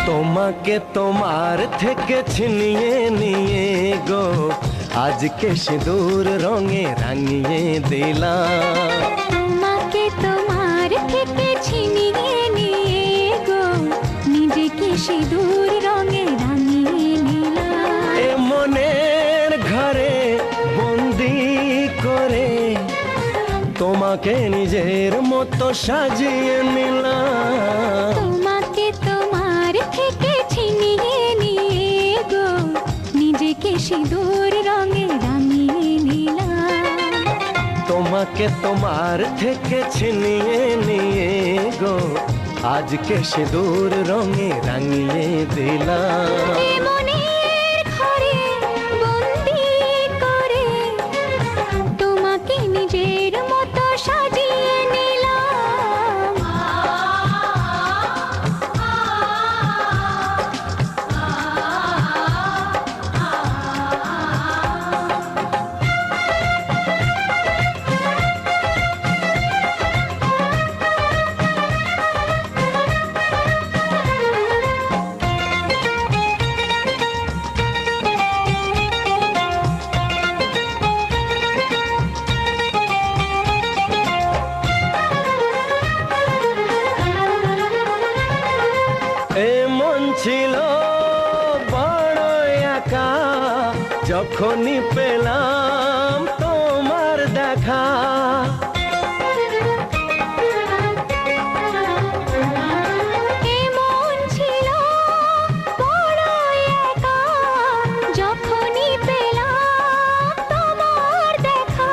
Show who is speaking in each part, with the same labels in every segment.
Speaker 1: তোমাকে তোমার থেকে ছিনিয়ে নিয়ে গো আজকে সিঁদুর রঙে রাঙিয়ে দিলাম।
Speaker 2: তোমাকে তোমার থেকে ছিনিয়ে নিয়ে গো নিজেকে সিঁদুর রঙে রাঙিয়ে নিলাম।
Speaker 1: এ মনের ঘরে বন্দি করে তোমাকে নিজের মতো সাজিয়ে নিলাম।
Speaker 2: তোমাকে তোমার থেকে ছিনিয়ে নিয়ে গো নিজেকে সিঁদুর রঙে রাঙিয়ে নিলাম।
Speaker 1: তোমাকে তোমার থেকে ছিনিয়ে নিয়ে গো আজকে সিঁদুর রঙে রাঙিয়ে দিলাম।
Speaker 2: এ মনের ঘরে বন্দি করে তোমাকে নিজের মতো সাজিয়ে নিলাম।
Speaker 1: এ মন ছিল বড় একা যখনই পেলাম তোমার দেখা।
Speaker 2: এ মন ছিল বড় একা যখনই পেলাম তোমার দেখা।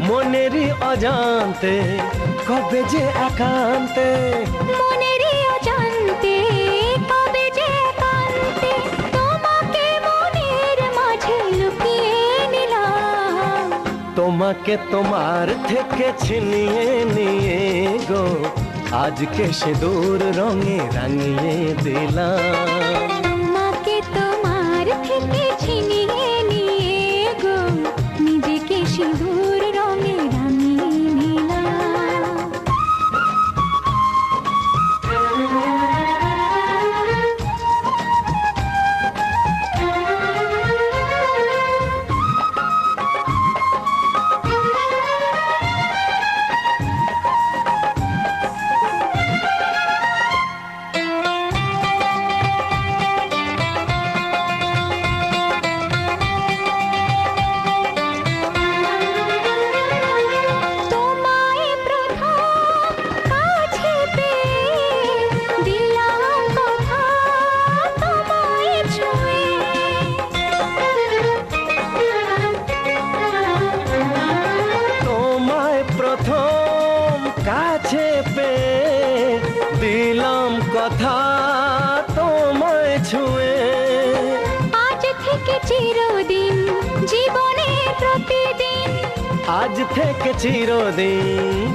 Speaker 1: মনেরই অজান্তে কবে যে একান্তে
Speaker 2: মনেরই অজান্তে কবে যে একান্তে তোমাকে মনের মাঝে লুকিয়ে নিলাম।
Speaker 1: তোমাকে তোমার থেকে ছিনিয়ে নিয়ে গো আজকে সিঁদুর রঙে রাঙিয়ে দিলাম।
Speaker 2: তোমাকে তোমার থেকে ছিনিয়ে নিয়ে গো নিজেকে সিঁদুর রঙে রাঙিয়ে নিলাম। তোমায় প্রথম কাছে পেয়ে দিলাম কথা তোমায় ছুঁয়ে।
Speaker 1: তোমায় প্রথম কাছে পেয়ে দিলাম কথা তোমায় ছুঁয়ে।
Speaker 2: আজ থেকে চিরদিন জীবনের প্রতিদিন
Speaker 1: আজ থেকে চিরদিন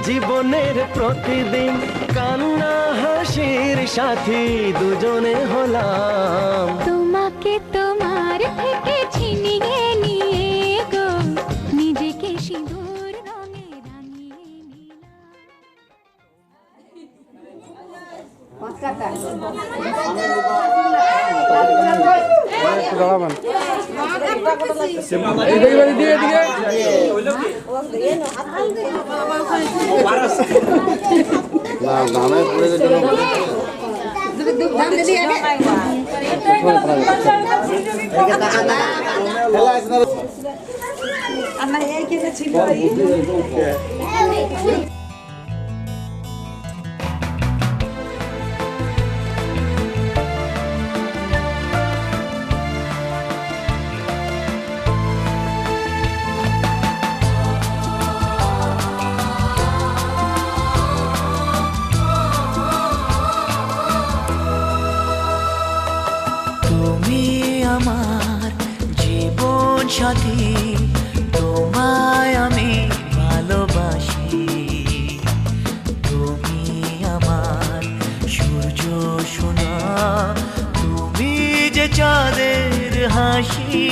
Speaker 1: জীবনের প্রতিদিন কান্না হাসির সাথী দুজনে হলাম।
Speaker 2: তোমাকে তোমার থেকে ছিনিয়ে নিয়ে গো নিজেকে সিঁদুর রঙে রাঙিয়ে নিলাম।
Speaker 3: তুমি আমার জীবন সাথী, তোমায় আমি ভালোবাসি, তুমি আমার সূর্য সোনা, তুমি যে চাঁদের হাসি।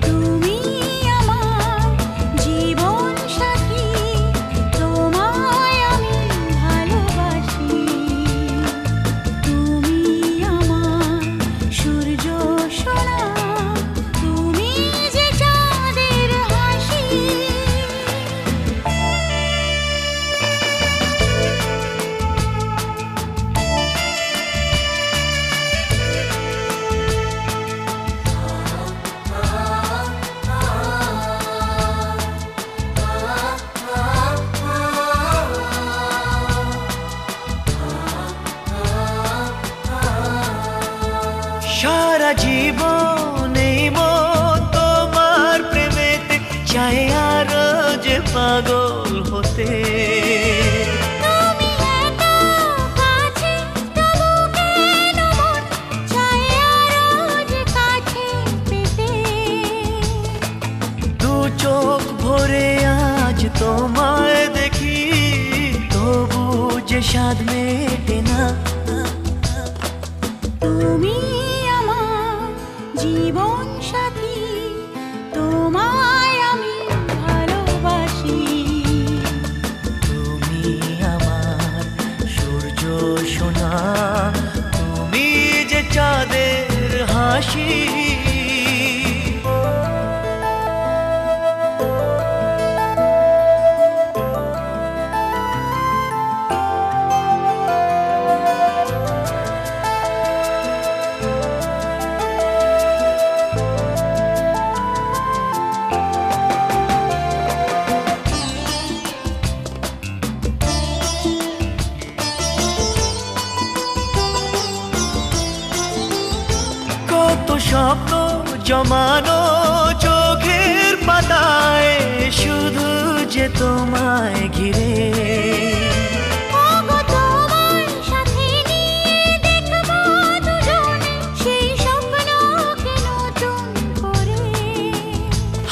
Speaker 2: তুমি আমার জীবন সাথী, তোমায় আমি ভালোবাসি। তুমি আমার সূর্য সোনা, তুমি যে চাঁদের হাসি।
Speaker 3: সারা জীবন এই মন তোমার প্রেমেতে চাই আরো যে পাগল হতে।
Speaker 2: তুমি এত কাছে, তবু কেন মন চায় আরো যে কাছে পেতে।
Speaker 3: দু চোখ ভরে আজ তোমায় দেখি, তবু যে স্বাদ মেটে না।
Speaker 2: তুমি আমার জীবন সাথী, তোমায় আমি ভালোবাসি।
Speaker 3: তুমি আমার সূর্য সোনা, তুমি যে চাঁদের হাসি। কত স্বপ্ন জমানো চোখের পাতায়, শুধু যে তোমায় ঘিরে।
Speaker 2: ওগো তোমার সাথে নিয়ে দেখবো দুজনে সেই স্বপ্নকে নতুন করে।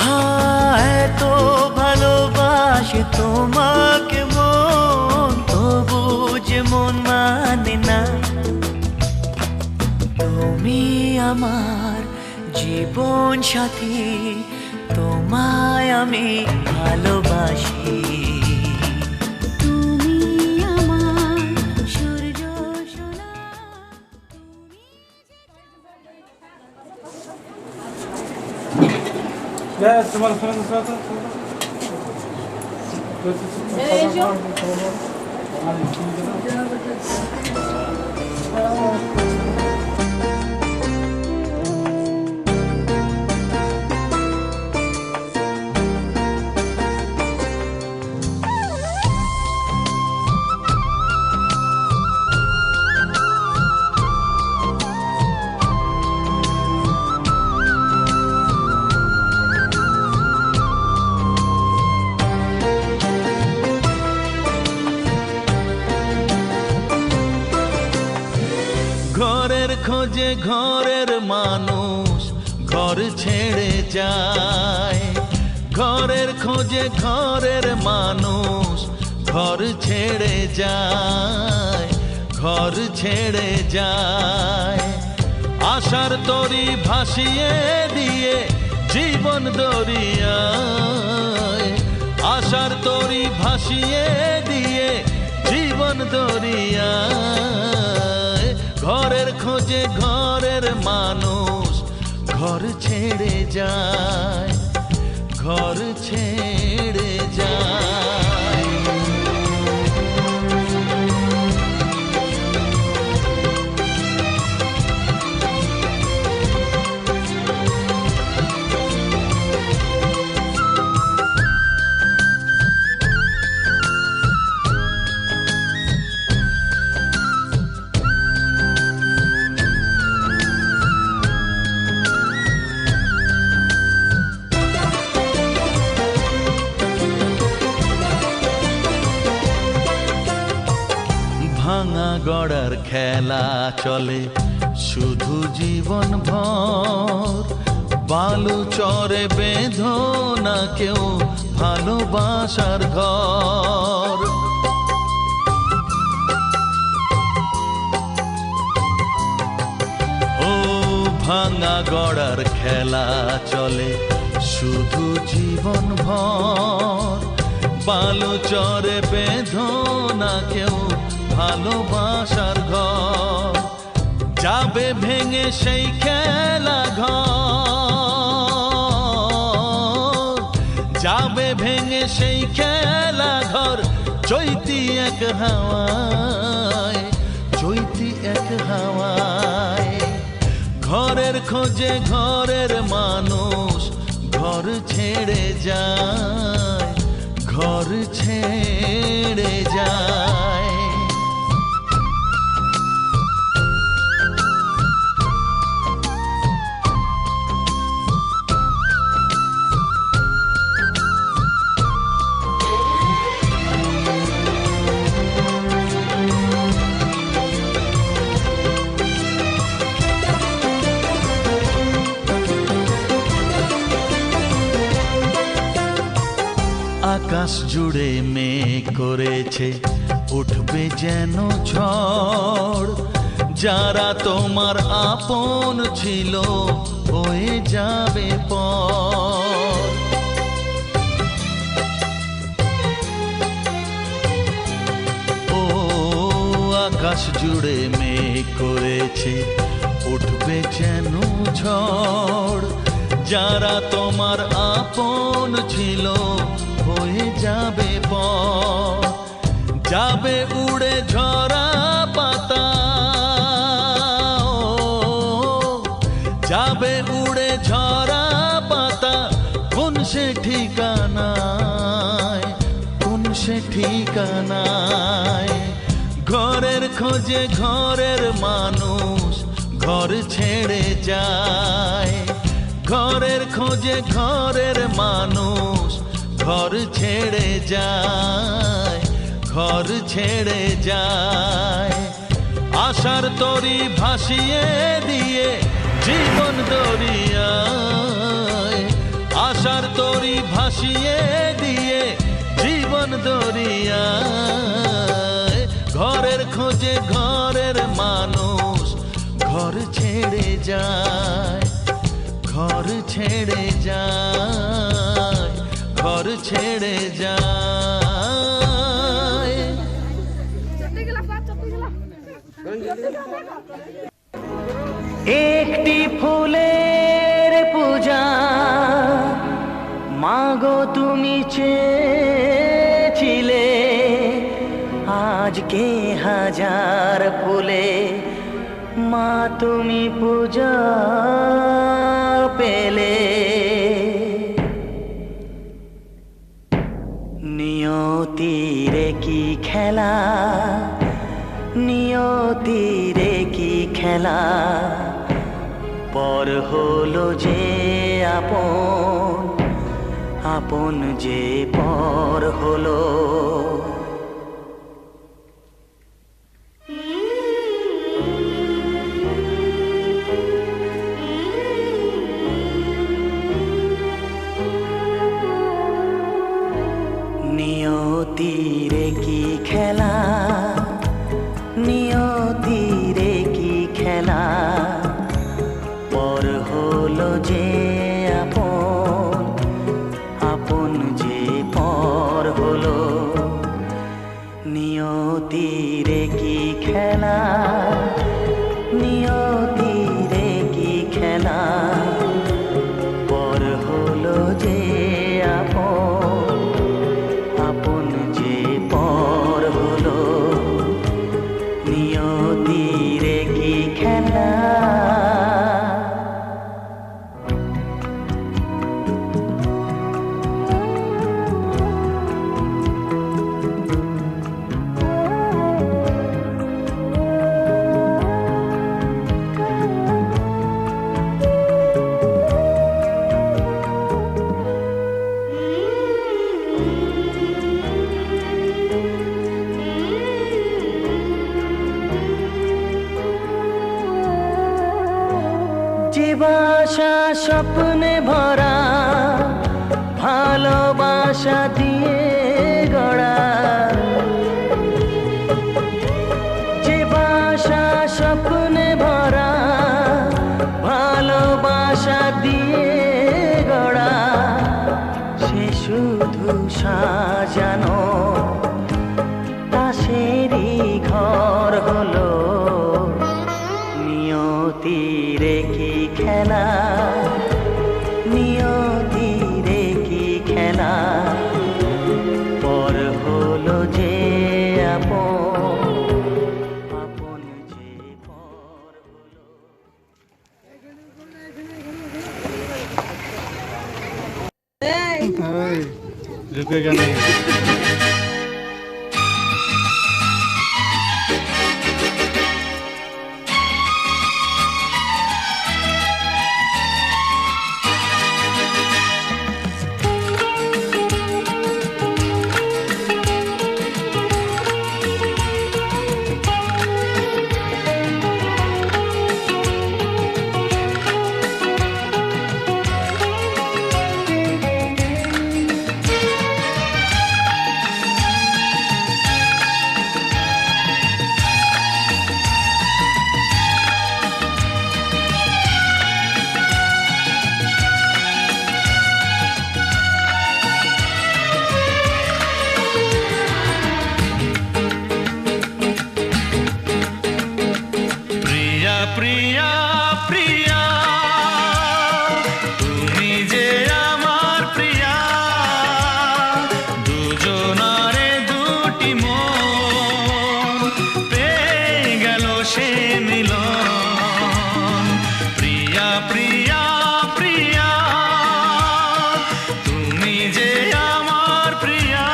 Speaker 3: হ্যাঁ, এত ভালোবাসে তোমাকে মন, তবু যে মন মানে না। তুমি আমার জীবন সাথী, তোমায় আমি ভালোবাসি।
Speaker 2: তুমি আমার সূর্য সোনা, তুমি
Speaker 4: ঘরের খোঁজে ঘরের মানুষ ঘর ছেড়ে যায়, ঘরের খোঁজে ঘরের মানুষ ঘর ছেড়ে যায়, ঘর ছেড়ে যায়। আশার তরি ভাসিয়ে দিয়ে জীবন দরিয়ায়, আশার তরি ভাসিয়ে দিয়ে জীবন দরিয়ায়। ঘরের খোঁজে ঘরের মানুষ ঘর ছেড়ে যায়, ঘর ছেড়ে যায়। ভাঙা গড়ার খেলা চলে শুধু জীবন ভর, বালু চরে বেঁধন কেউ ভালোবাসার ঘর। ও ভাঙা গড়ার খেলা চলে শুধু জীবন ভর, বালুচরে বেঁধো না কেউ ভালোবাসার ঘর। যাবে ভেঙে সেই খেলা ঘর, যাবে ভেঙে সেই খেলা ঘর, চৈতি এক হাওয়ায়, চৈতি এক হাওয়ায়। ঘরের খোঁজে ঘরের মানুষ ঘর ছেড়ে যায়, ঘর ছেড়ে যায়। আকাশ জুড়ে মেঘ করেছে উঠবে যেন ঝড়, যারা তোমার আপন ছিল হয়ে যাবে পর। ও আকাশ জুড়ে মেঘ করেছে উঠবে যেন ঝড়, যারা তোমার আপন ছিল হয়ে যাবে পর। যাবে উড়ে ঝরা পাতা, যাবে উড়ে ঝরা পাতা, কোন সে ঠিকানায়, কোন সে ঠিকানায়। ঘরের খোঁজে ঘরের মানুষ ঘর ছেড়ে যায়, ঘরের খোঁজে ঘরের মানুষ ঘর ছেড়ে যায়, ঘর ছেড়ে যায়। আশার তরি ভাসিয়ে দিয়ে জীবন দরিয়ায়, আশার তরি ভাসিয়ে দিয়ে জীবন দরিয়ায়। ঘরের খোঁজে ঘরের মানুষ ঘর ছেড়ে যায়, ঘর ছেড়ে যায়, ঘর ছেড়ে যায়।
Speaker 3: একটি ফুলের পূজা মাগো তুমি চেয়েছিলে, আজকে হাজার ফুলে মা তুমি পূজা পেলে। নিয়তিরে কি খেলা, নিয়তিরে কি খেলা, পর হলো যে আপন, আপন যে পর হলো। নিয়তিরে কি খেলা, নিয়তিরে কি খেলা, পর হলো যে আপন, আপন যে পর হলো। নিয়তিরে কি খেলা, নিয়তিরে কি খেলা, পর হলো যে আপন, আপন যে পর হলো। নিয়তিরে কি খেলা। যে বাসা স্বপ্নে ভরা,
Speaker 1: ভালোবাসা দিয়ে গড়া যে বাসা স্বপ্নে ভরা, ভালোবাসা দিয়ে গড়া সে শুধু সাজানো তাসেরই ঘর হলো। নিয়তির কি খেলা, নিয়তির কি খেলা, পর হলো যে আপন, আপন যে পর হলো।
Speaker 5: रुकेगा नहीं।
Speaker 4: প্রিয়া প্রিয়া তুমি যে আমার প্রিয়া, দুজনারে দুটি মন পেয়ে গেল সে মিলন। প্রিয়া প্রিয়া প্রিয়া তুমি যে আমার প্রিয়া,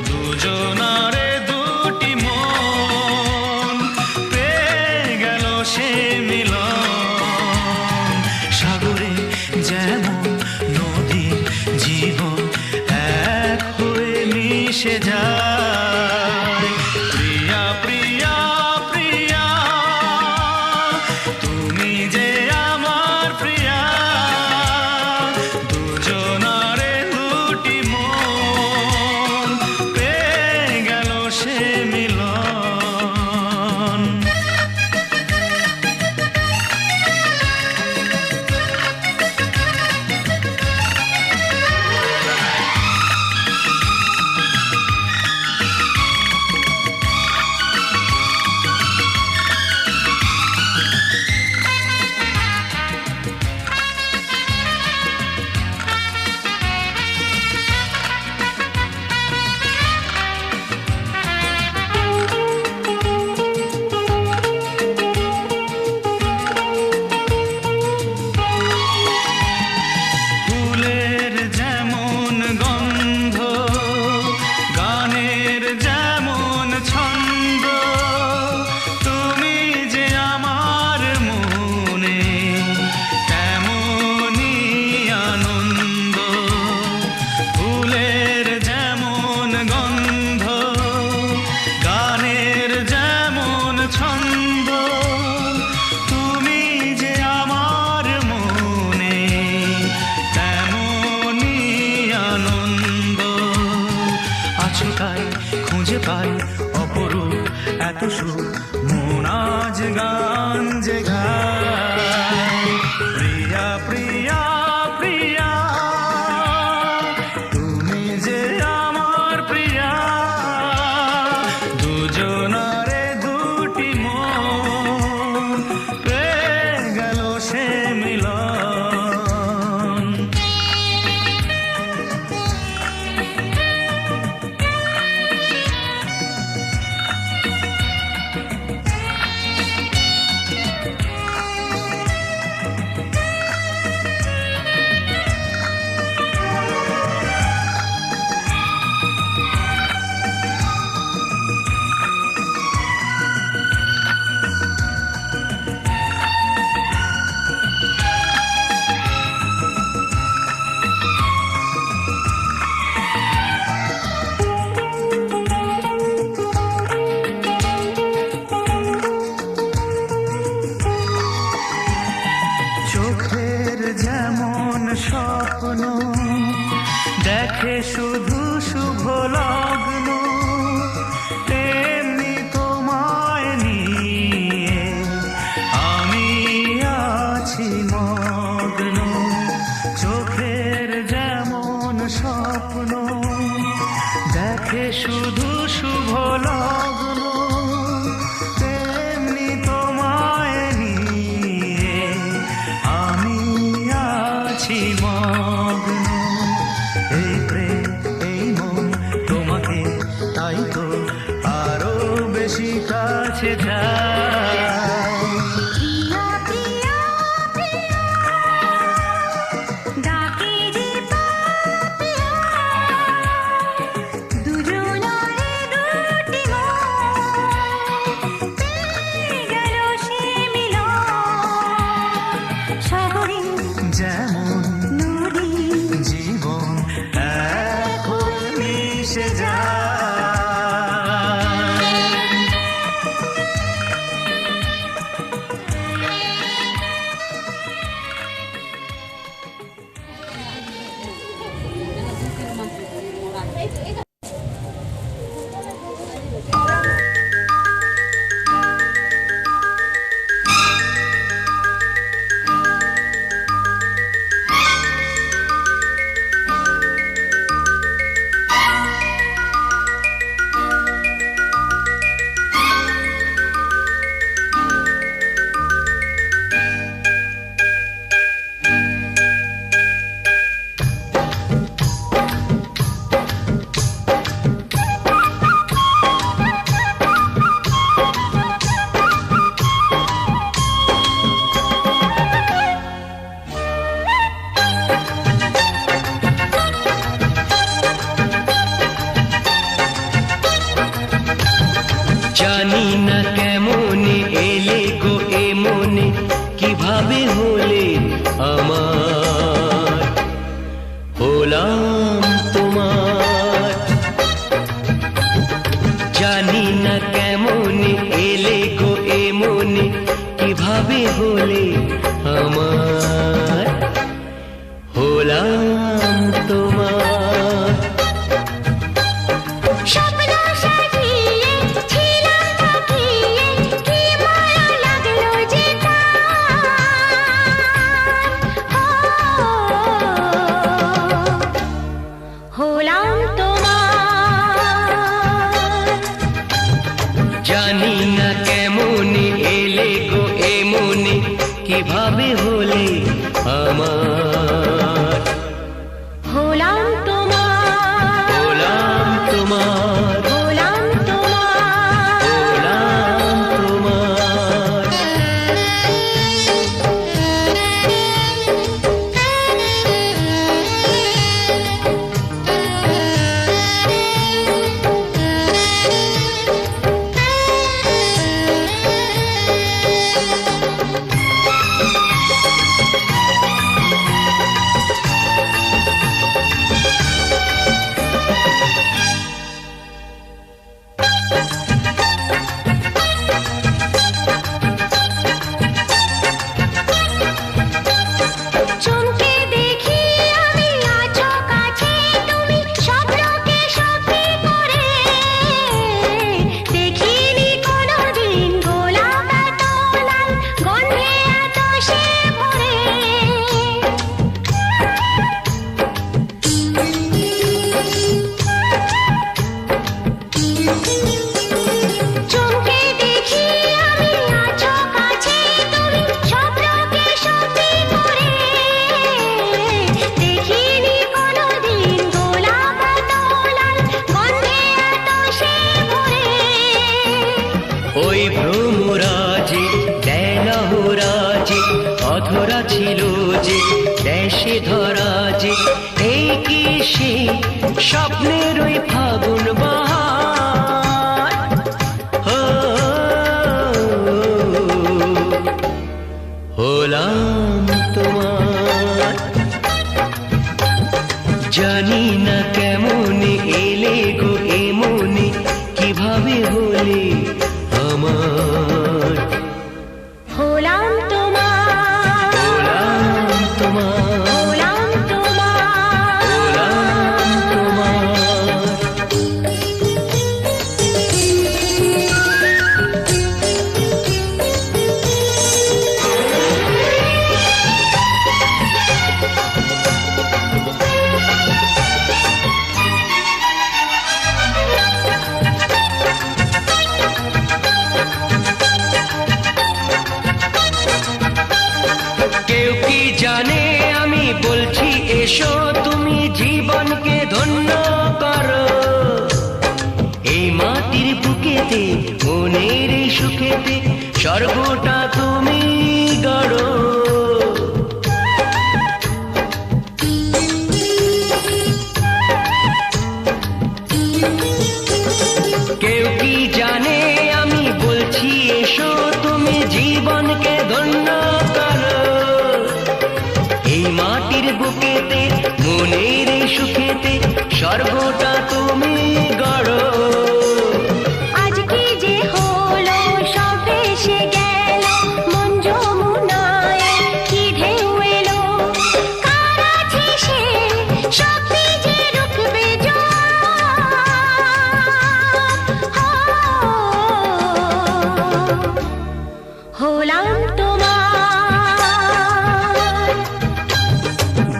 Speaker 4: দুজনারে দুটি মন সে মিলন। সাগরে যেমন নদীর জীবন এক হয়ে মিশে যায়। প্রিয়া প্রিয়া প্রিয়া তুমি যে আমার প্রিয়া, দুজনারে দুটি মন পেয়ে গেল সে মিলন। খুঁজে পাই অপরূপ এত সুর, মন আজ গান যে গায়। প্রিয়া প্রিয়া প্রিয়া তুমি যে আমার প্রিয়া, দুজনারে দুটি মন পেয়ে গেল সে মিলন। চোখের যেমন স্বপ্ন
Speaker 3: শুধু শুভ লগ্ন, তেমনি তোমায় নিয়ে আমি আছি মগ্ন। চোখের যেমন স্বপ্ন দেখে শুধু শুভ লগ্ন, তেমনি তোমায় নিয়ে আমি আছি মগ্ন। এই প্রেম এই মন তোমাকে, তাই তো আরো বেশি কাছে যায়।
Speaker 2: প্রিয়া প্রিয়া প্রিয়া ডাকে যে পাপিয়া, দুজনারে দুটি মন পেয়ে গেল সে মিলন। শহরে
Speaker 3: যেমন
Speaker 2: নদী
Speaker 3: জীবন এক হয়ে মিশে যায়।
Speaker 6: জানি না কেমন এলে গো এ মনে, কিভাবে হলে আমার, হলাম তোমার। জানি না কেমন এলে গো এ মনে, কিভাবে হলে আমার, হলাম তোমার।
Speaker 2: স্বপ্ন সাজিয়ে ছিলাম তাকিয়ে, কি মায়া লাগলো যে তার। হলাম তোমার।
Speaker 6: জানি না কেমন এলে গো এ মনে, কিভাবে হলে আমার,
Speaker 2: হলাম তোমার।
Speaker 6: হলাম তোমার,
Speaker 2: হলাম তোমার।
Speaker 6: হলাম তোমার।
Speaker 2: চমকে দেখি আমি আছো কাছে তুমি, স্বপ্নকে সত্যি করে। দেখিনি কোনোদিন গোলাপ এত লাল, গন্ধে এত সে ভরে। চমকে দেখি আমি আছো কাছে তুমি, স্বপ্নকে সত্যি করে। দেখিনি কোনোদিন গোলাপ এত লাল, গন্ধে এত সে ভরে।
Speaker 6: ওই ভ্রমরাজে দেলহরাজে অধরা ছিল যে দেশে ধরা যে, এই কি সে স্বপ্নের ওই ফাগুন বাহার। ও, হলাম তোমার। জানি না কেমন এলে গো এ মনে, কিভাবে হলে আমার,
Speaker 2: হলাম তোমার।
Speaker 6: হলাম তোমার,
Speaker 2: হলাম তোমার।
Speaker 6: হলাম তোমার। বলছি এসো তুমি জীবনকে ধন্য করো, এই মাটির বুকেতে মনের এই সুখেতে স্বর্গটা তুমি গড়ো। কেউ কি জানে আমি বলছি এসো তুমি জীবনকে ধন্য করো, এই মাটির বুকেতে মনের এই সুখেতে স্বর্গটা তুমি গড়ো।
Speaker 2: আজকে যে হলো সব ভেসে গেল, মন যমুনায় কি ঢেউ এলো, কার আছে সে শক্তি যে রুখবে হলাম তোমার।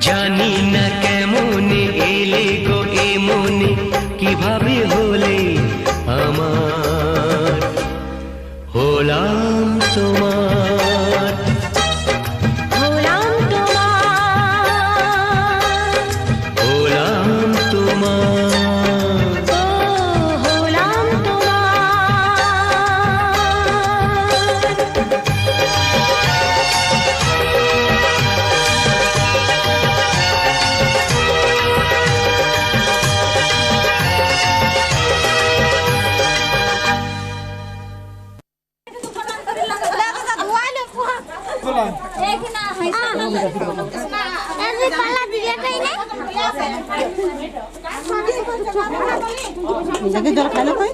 Speaker 6: জানি না কেমন এলে গো এ মনে, কিভাবে হলে আমার, হলাম তোমার।
Speaker 2: হলাম তোমার,
Speaker 6: হলাম তোমার।
Speaker 2: ও হলাম তোমার।
Speaker 7: জল খাই না কই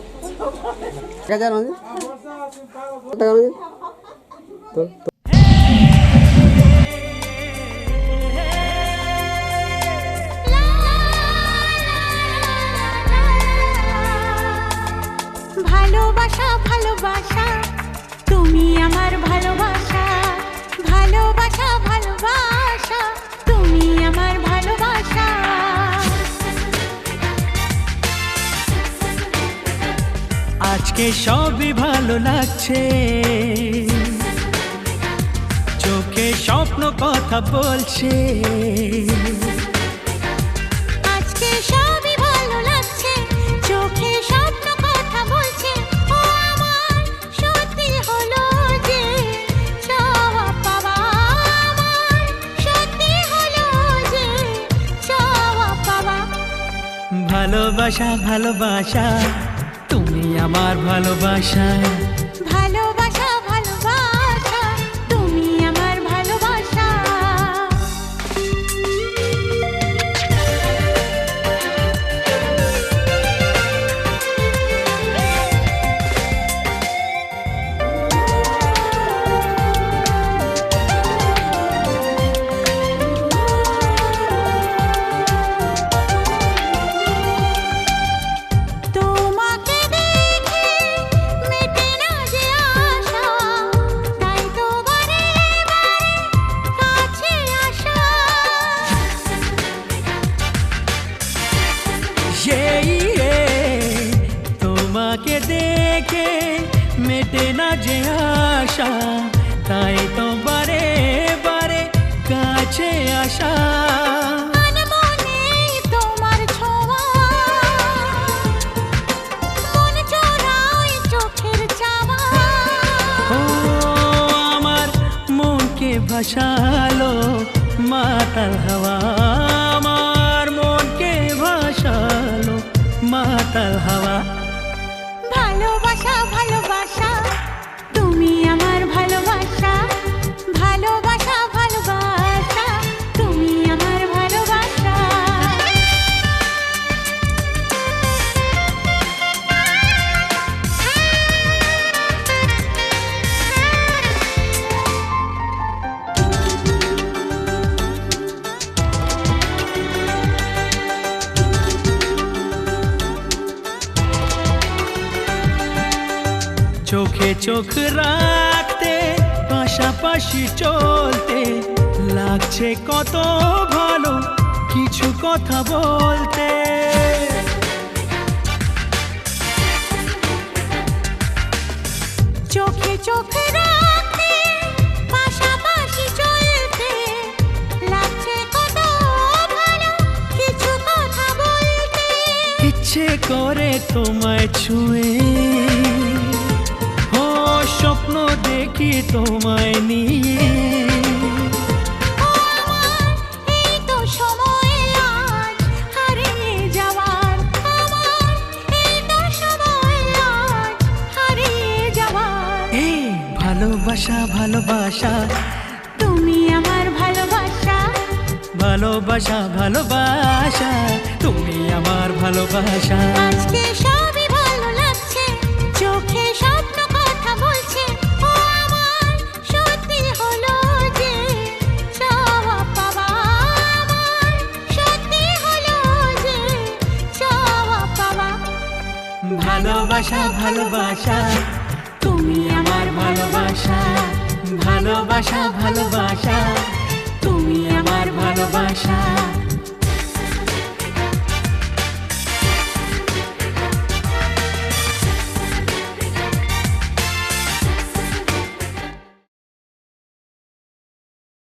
Speaker 2: ভালোবাসা ভালোবাসা তুমি আমার ভালোবাসা, ভালোবাসা ভালোবাসা তুমি আমার ভালোবাসা।
Speaker 3: আজকে সবই ভালো লাগছে, চোখে স্বপ্ন কথা বলছে।
Speaker 2: আজকে সবই ভালো লাগছে, চোখে স্বপ্ন কথা বলছে। ও আমার সত্যি হলো যে চাওয়া পাওয়া, আমার সত্যি হলো যে চাওয়া পাওয়া।
Speaker 3: ভালোবাসা ভালোবাসা তুমি আমার ভালোবাসা,
Speaker 2: ভালোবাসা ভালোবাসা তুমি আমার ভালোবাসা। তোমাকে দেখে মেটে না যে আশা, তাই তো বারে বারে কাছে আসা।
Speaker 3: তোমাকে দেখে মেটে না যে আশা, তাই তো বারে বারে কাছে আসা।
Speaker 2: মনে তোমার ছোঁয়া, মন চোরায় চোখের চাওয়া।
Speaker 3: ও আমার মনকে ভাসালো মাতাল হাওয়া, আমার মনকে ভাসালো মাতাল হাওয়া।
Speaker 2: ভালোবাসা ভালোবাসা তুমি আমার ভালোবাসা, ভালোবাসা ভালোবাসা তুমি আমার ভালোবাসা।
Speaker 3: চোখে চোখ রাখতে পাশাপাশি চলতে লাগছে কত ভালো কিছু কথা বলতে।
Speaker 2: চোখে চোখ রাখতে পাশাপাশি চলতে লাগছে কত
Speaker 3: করে তোমায় ছুঁয়ে, ও স্বপ্ন দেখি তোমায় নিয়ে।
Speaker 2: এই তো সময় আজ হারিয়ে যাওয়ার, আমার এই তো সময় আজ হারিয়ে যাওয়ার।
Speaker 3: এই ভালোবাসা ভালোবাসা,
Speaker 2: তুমি আমার ভালোবাসা,
Speaker 3: ভালোবাসা ভালোবাসা, তুমি আমার ভালোবাসা।
Speaker 2: আজকে সবই ভালো লাগছে, চোখে স্বপ্ন কথা বলছে। ও আমার সত্যি হলো যে চাওয়া পাওয়া, আমার সত্যি হলো যে চাওয়া পাওয়া।
Speaker 3: ভালোবাসা ভালোবাসা,
Speaker 2: তুমি আমার ভালোবাসা,
Speaker 3: ভালোবাসা ভালোবাসা।